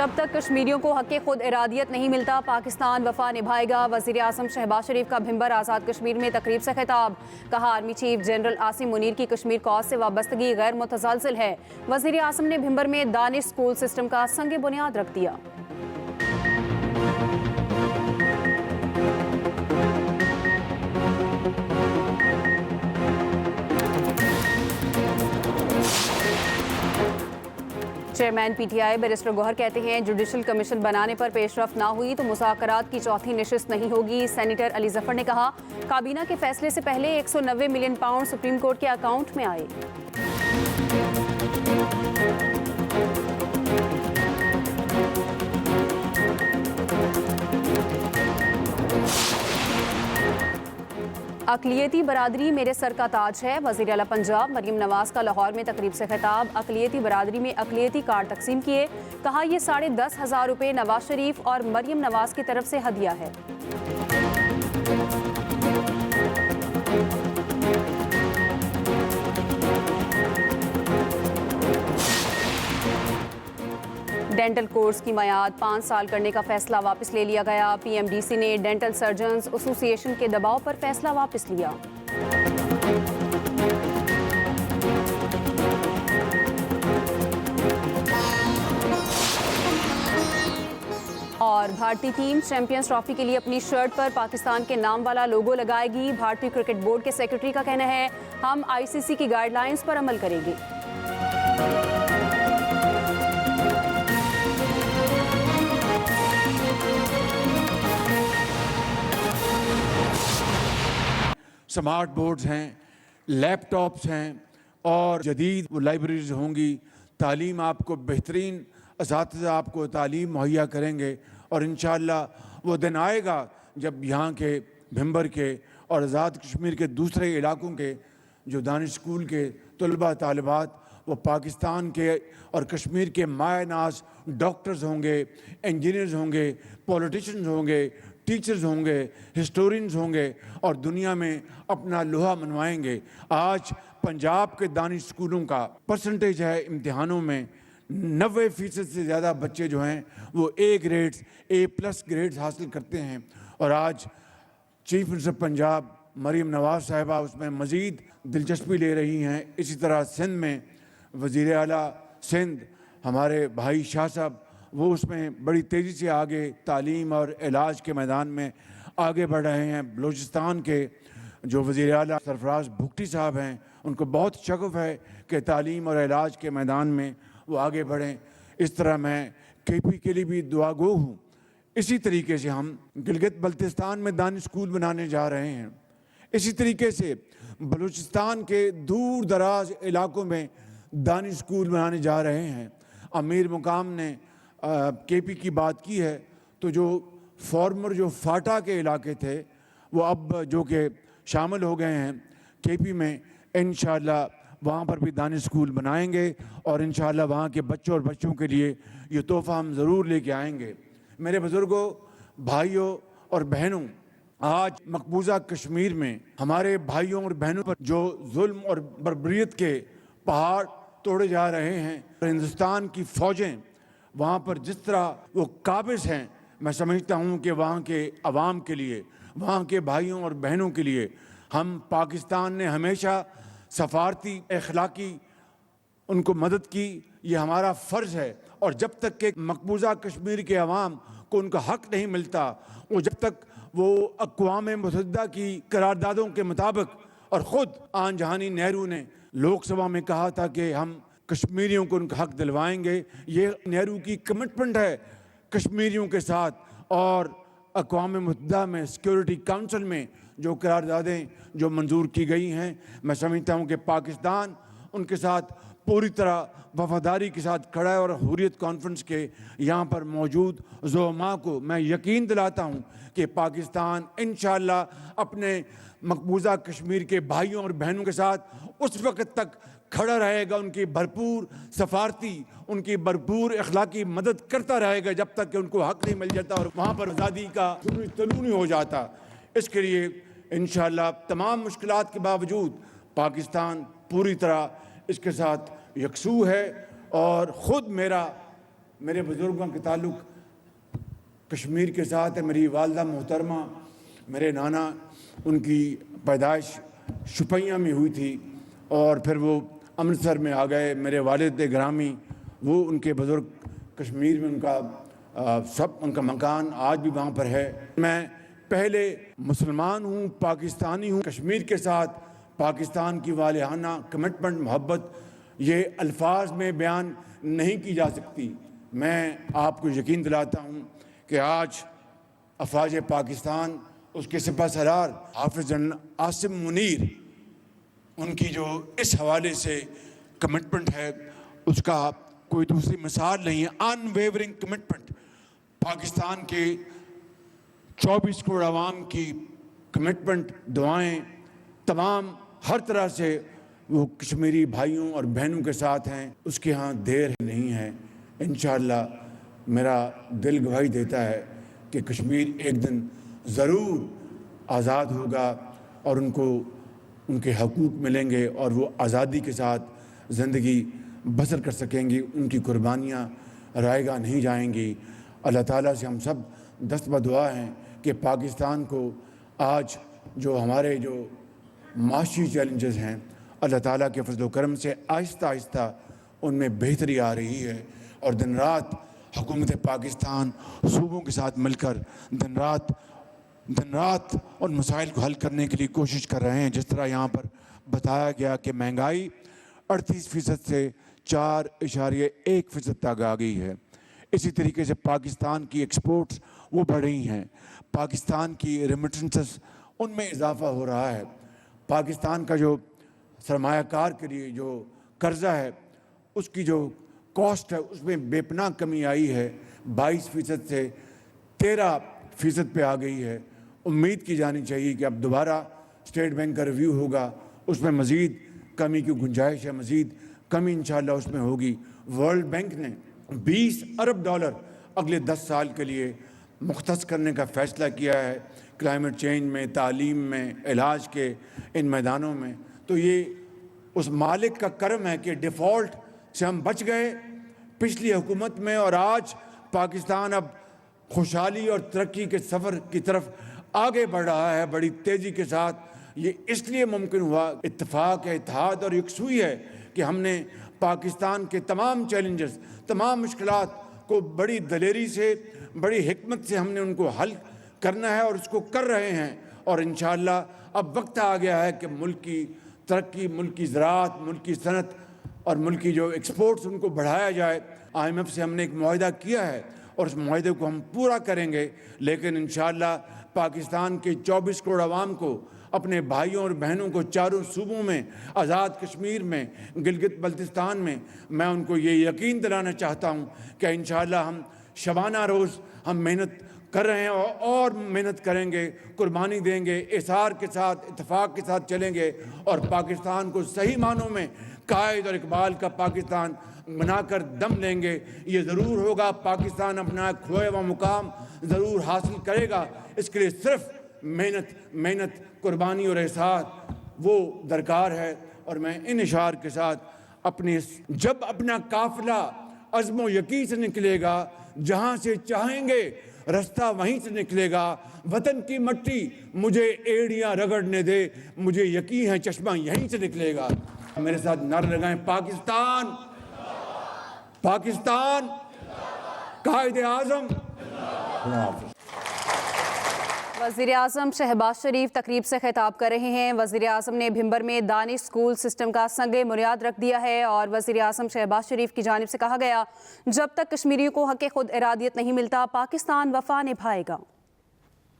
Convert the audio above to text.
जब तक कश्मीरियों को हक़ खुद इरादियत नहीं मिलता, पाकिस्तान वफा निभाएगा। वज़ीर आज़म शहबाज शरीफ का भिंबर आज़ाद कश्मीर में तकरीब से खिताब। कहा, army chief general Asim Munir की कश्मीर कॉज से वाबस्तगी गैर मुतसलसल है। वज़ीर आज़म ने भिंबर में दानिश स्कूल सिस्टम का संग बुनियाद रख दिया। चेयरमैन पीटीआई बैरिस्टर गौहर कहते हैं, जुडिशल कमीशन बनाने पर पेशरफ ना हुई तो मुज़ाकरात की चौथी नशिस्त नहीं होगी। सेनेटर अली जफर ने कहा, काबीना के फैसले से पहले 190 मिलियन पाउंड सुप्रीम कोर्ट के अकाउंट में आए। अक़लियती बरादरी मेरे सर का ताज है। वज़ीर आला पंजाब मरियम नवाज़ का लाहौर में तकरीब से खिताब। अक़लियती बरादरी में अक़लियती कार्ड तकसीम किए। कहा, ये 10,500 रुपये नवाज शरीफ और मरियम नवाज़ की तरफ से हदिया है। डेंटल कोर्स की मियाद 5 साल करने का फैसला वापस ले लिया गया। पीएमडीसी ने डेंटल सर्जन्स एसोसिएशन के दबाव पर फैसला वापस लिया। और भारतीय टीम चैंपियंस ट्रॉफी के लिए अपनी शर्ट पर पाकिस्तान के नाम वाला लोगो लगाएगी। भारतीय क्रिकेट बोर्ड के सेक्रेटरी का कहना है, हम आईसीसी की गाइडलाइंस पर अमल करेंगे। स्मार्ट बोर्ड्स हैं, लैपटॉप्स हैं और जदीद लाइब्रेरीज होंगी। तालीम आपको बेहतरीन असातिज़ा आपको तालीम मुहैया करेंगे और इंशाअल्लाह वो दिन आएगा जब यहाँ के भिंबर के और आज़ाद कश्मीर के दूसरे इलाकों के जो दानिश स्कूल के तलबा तालिबात वो पाकिस्तान के और कश्मीर के मायनाज डॉक्टर्स होंगे, इंजीनियर्स होंगे, पॉलिटिशियंस होंगे, टीचर्स होंगे, हिस्टोरियंस होंगे और दुनिया में अपना लोहा मनवाएंगे। आज पंजाब के दानिश स्कूलों का परसेंटेज है इम्तिहानों में 90% से ज़्यादा बच्चे जो हैं वो ए ग्रेड्स, A+ ग्रेड्स हासिल करते हैं। और आज चीफ मिनिस्टर पंजाब मरीम नवाज़ साहिबा उसमें मज़ीद दिलचस्पी ले रही हैं। इसी तरह सिंध में वज़ीर आला सिंध हमारे भाई शाह साहब वो उसमें बड़ी तेज़ी से आगे तालीम और इलाज के मैदान में आगे बढ़ रहे हैं। बलूचिस्तान के जो वज़ीर आला सरफराज भुगटी साहब हैं उनको बहुत शगफ है कि तालीम और इलाज के मैदान में वो आगे बढ़ें। इस तरह मैं KP के लिए भी दुआगो हूँ। इसी तरीके से हम गिलगित बल्तिस्तान में दानिश स्कूल बनाने जा रहे हैं। इसी तरीके से बलूचिस्तान के दूर दराज इलाकों में दानिश स्कूल बनाने जा रहे हैं। अमीर मुकाम ने KP की बात की है तो जो फॉर्मर जो फाटा के इलाके थे वो अब जो कि शामिल हो गए हैं KP में, इंशाअल्लाह वहाँ पर भी दानिश स्कूल बनाएंगे और इंशाअल्लाह वहाँ के बच्चों और बच्चों के लिए ये तोहफ़ा हम ज़रूर लेके आएंगे। मेरे बुज़ुर्गों, भाइयों और बहनों, आज मकबूजा कश्मीर में हमारे भाइयों और बहनों पर जो जुल्म और बर्बरियत के पहाड़ तोड़े जा रहे हैं, हिंदुस्तान की फ़ौजें वहाँ पर जिस तरह वो काबिज़ हैं, मैं समझता हूँ कि वहाँ के अवाम के लिए, वहाँ के भाइयों और बहनों के लिए हम पाकिस्तान ने हमेशा सफारती अखलाकी उनको मदद की। ये हमारा फ़र्ज़ है और जब तक के मकबूजा कश्मीर के अवाम को उनका हक़ नहीं मिलता, वो जब तक वो अक़वाम मुत्तहिदा की करारदादों के मुताबिक, और ख़ुद आन जहानी नेहरू ने लोकसभा में कहा था कि हम कश्मीरियों को उनका हक़ दिलवाएंगे। ये नेहरू की कमिटमेंट है कश्मीरियों के साथ। और अक़वाम मुत्तहिदा में सिक्योरिटी काउंसिल में जो करारदादें जो मंजूर की गई हैं, मैं समझता हूँ कि पाकिस्तान उनके साथ पूरी तरह वफादारी के साथ खड़ा है। और हुर्रियत कॉन्फ्रेंस के यहाँ पर मौजूद ज़ुअमा को मैं यकीन दिलाता हूँ कि पाकिस्तान इंशाअल्लाह अपने मकबूजा कश्मीर के भाइयों और बहनों के साथ उस वक़्त तक खड़ा रहेगा, उनकी भरपूर सफारती, उनकी भरपूर अखलाकी मदद करता रहेगा जब तक कि उनको हक़ नहीं मिल जाता और वहाँ पर आज़ादी का तलूनी हो जाता। इसके लिए इंशाअल्लाह तमाम मुश्किलात के बावजूद पाकिस्तान पूरी तरह इसके साथ यकसू है। और ख़ुद मेरा मेरे बुज़ुर्गों के ताल्लुक़ कश्मीर के साथ है। मेरी वालदा मोहतरमा, मेरे नाना, उनकी पैदाइश शुपैया में हुई थी और फिर वो अमृतसर में आ गए। मेरे वालिद ग्रामी, वो उनके बुज़ुर्ग कश्मीर में, उनका मकान आज भी वहाँ पर है। मैं पहले मुसलमान हूँ, पाकिस्तानी हूँ। कश्मीर के साथ पाकिस्तान की वालिहाना कमिटमेंट, मोहब्बत, ये अल्फाज में बयान नहीं की जा सकती। मैं आपको यकीन दिलाता हूँ कि आज अफवाज पाकिस्तान, उसके सिपहसालार हाफिज जनरल आसिम मुनीर, उनकी जो इस हवाले से कमिटमेंट है उसका कोई दूसरी मिसाल नहीं है। अनवेवरिंग कमिटमेंट, पाकिस्तान के 24 करोड़ आवाम की कमिटमेंट, दुआएं तमाम हर तरह से वो कश्मीरी भाइयों और बहनों के साथ हैं। उसके यहाँ देर नहीं है। इंशाअल्लाह मेरा दिल गवाही देता है कि कश्मीर एक दिन ज़रूर आज़ाद होगा और उनको उनके हकूक़ मिलेंगे और वो आज़ादी के साथ ज़िंदगी बसर कर सकेंगी। उनकी कुर्बानियाँ रायगा नहीं जाएंगी। अल्लाह ताला से हम सब दस्त बदुआ हैं कि पाकिस्तान को आज जो हमारे जो माशी चैलेंजेस हैं, अल्लाह ताला के फजल करम से आहिस्ता आहिस्ता उनमें बेहतरी आ रही है और दिन रात हुकूमत पाकिस्तान सूबों के साथ मिलकर दिन रात उन मसाइल को हल करने के लिए कोशिश कर रहे हैं। जिस तरह यहाँ पर बताया गया कि महंगाई 38% से 4.1% तक आ गई है। इसी तरीके से पाकिस्तान की एक्सपोर्ट्स वो बढ़ रही हैं। पाकिस्तान की रेमिटेंसेस, उनमें इजाफा हो रहा है। पाकिस्तान का जो सरमायाकार के लिए जो कर्जा है, उसकी जो कॉस्ट है, उसमें बेपनाह कमी आई है। 22% से 13% पे आ गई है। उम्मीद की जानी चाहिए कि अब दोबारा स्टेट बैंक का रिव्यू होगा, उसमें मज़ीद कमी की गुंजाइश है, मज़ीद कमी इंशाअल्लाह उसमें होगी। वर्ल्ड बैंक ने $20 अरब अगले 10 साल के लिए मुख्तस करने का फ़ैसला किया है, क्लाइमेट चेंज में, तालीम में, इलाज के इन मैदानों में। तो ये उस मालिक का करम है कि डिफ़ॉल्ट से हम बच गए पिछली हुकूमत में और आज पाकिस्तान अब खुशहाली और तरक्की के सफ़र की तरफ आगे बढ़ रहा है बड़ी तेज़ी के साथ। ये इसलिए मुमकिन हुआ, इत्तेफाक है, इत्तेहाद और यकसुई है कि हमने पाकिस्तान के तमाम चैलेंजेस, तमाम मुश्किलात को बड़ी दलेरी से, बड़ी हिकमत से हमने उनको हल करना है और उसको कर रहे हैं। और इंशाअल्लाह अब वक्त आ गया है कि मुल्क की तरक्की, मुल्क की ज़राअत, मुल्क की सनत और मुल्क की जो एक्सपोर्ट्स, उनको बढ़ाया जाए। IMF से हमने एक मुआहदा किया है और उस मुआहदे को हम पूरा करेंगे। लेकिन इंशाअल्लाह पाकिस्तान के 24 करोड़ आवाम को, अपने भाइयों और बहनों को चारों सूबों में, आज़ाद कश्मीर में, गिलगित बल्तिस्तान में, मैं उनको ये यकीन दिलाना चाहता हूँ कि इंशाअल्लाह हम शबाना रोज़ हम मेहनत कर रहे हैं और मेहनत करेंगे, कुर्बानी देंगे, इसार के साथ, इत्तेफाक के साथ चलेंगे और पाकिस्तान को सही मानों में कायद और इकबाल का पाकिस्तान बनाकर दम लेंगे। ये ज़रूर होगा, पाकिस्तान अपना खोया हुआ मुकाम ज़रूर हासिल करेगा। इसके लिए सिर्फ मेहनत, कुर्बानी और एहसास वो दरकार है। और मैं इन इशार के साथ जब अपना काफिला अज़्म यकीन से निकलेगा, जहाँ से चाहेंगे रास्ता वहीं से निकलेगा। वतन की मट्टी मुझे एड़ियाँ रगड़ने दे, मुझे यकीन है चश्मा यहीं से निकलेगा। मेरे साथ नारा लगाएं, पाकिस्तान, पाकिस्तान, कायदे आज़म। वज़ीर आज़म शहबाज शरीफ तकरीब से खिताब कर रहे हैं। वज़ीर आज़म ने भिंबर में दानिश स्कूल सिस्टम का संगे बुनियाद रख दिया है और वज़ीर आज़म शहबाज शरीफ की जानिब से कहा गया, जब तक कश्मीरियों को हक़ खुद इरादियत नहीं मिलता, पाकिस्तान वफ़ा निभाएगा।